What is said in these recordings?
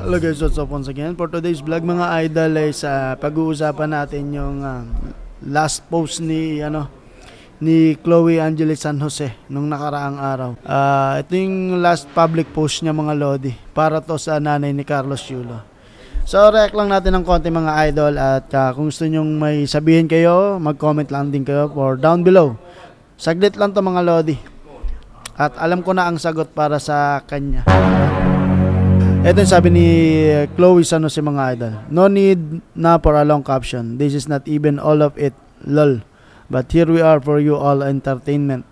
Hello guys, what's up once again? For today's vlog mga idol is pag-uusapan natin yung last post ni Chloe Angeles San Jose nung nakaraang araw. Ito yung last public post niya mga lodi para to sa nanay ni Carlos Yulo. So react lang natin ng konti mga idol at kung gusto nyong may sabihin kayo, mag-comment lang din kayo for down below. Saglit lang to mga lodi. At alam ko na ang sagot para sa kanya. Ito yung sabi ni Chloe San Jose mga idol. No need na for a long caption. This is not even all of it. Lol. But here we are for you all entertainment.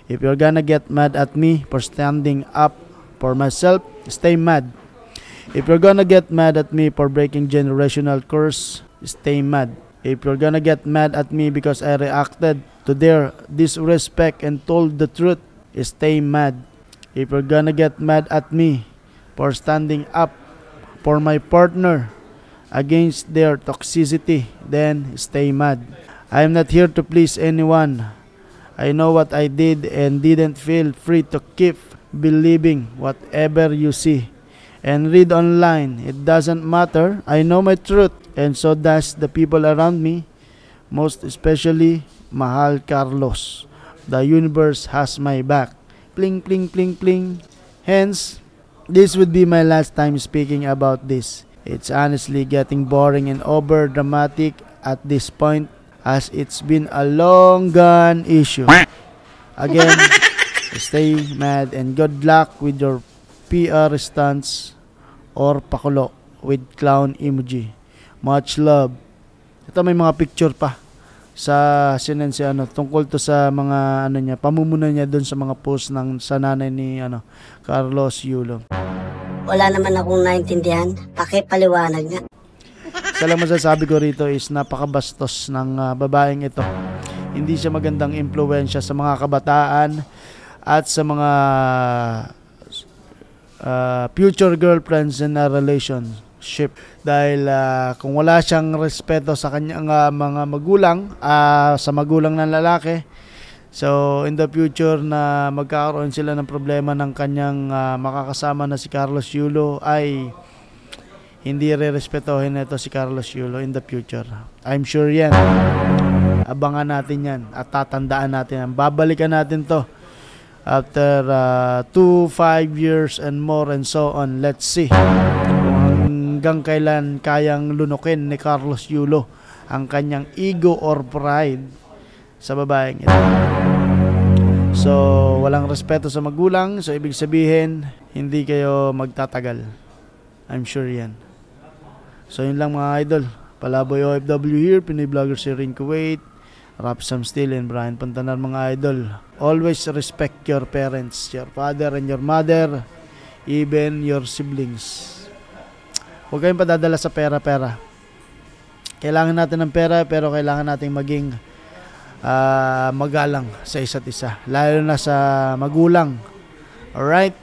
If you're gonna get mad at me for standing up for myself, stay mad. If you're gonna get mad at me for breaking generational curse, stay mad. If you're gonna get mad at me because I reacted to their disrespect and told the truth, stay mad. If you're gonna get mad at me for standing up for my partner against their toxicity, then stay mad. I am not here to please anyone. I know what I did and didn't feel free to keep believing whatever you see and read online. It doesn't matter. I know my truth and so does the people around me, most especially Mahal Carlos. The universe has my back. Pling pling pling pling. Hence, this would be my last time speaking about this. It's honestly getting boring and over dramatic at this point as it's been a long gone issue. Again, stay mad and good luck with your PR stunts or pakulo with clown emoji. Much love. Ito may mga picture pa sa sinense tungkol to sa mga niya, pamumuno niya doon sa mga post ng sa nanay ni Carlos Yulo. Wala naman akong naintindihan. Pakipaliwanag nga. Sa lang masasabi ko rito is napakabastos ng babaeng ito. Hindi siya magandang impluwensya sa mga kabataan at sa mga future girlfriends in a relationship. Dahil kung wala siyang respeto sa kanyang mga magulang, sa magulang ng lalaki, so in the future na magkakaroon sila ng problema ng kanyang makakasama na si Carlos Yulo, ay hindi re-respetohin nito si Carlos Yulo in the future. I'm sure yan. Abangan natin yan at tatandaan natin yan. Babalikan natin to after 2, 5 years and more and so on. Let's see hanggang kailan kayang lunukin ni Carlos Yulo ang kanyang ego or pride sa babaeng ito. So, walang respeto sa magulang. So, ibig sabihin, hindi kayo magtatagal. I'm sure yan. So, yun lang mga idol. Palaboy OFW here, Pinoy Vlogger si Rin Kuwait, Rapsam Steel and Brian Pantanar mga idol. Always respect your parents, your father and your mother, even your siblings. Huwag kayong padadala sa pera-pera. Kailangan natin ng pera pero kailangan natin maging magalang sa isa't isa. Lalo na sa magulang. Alright?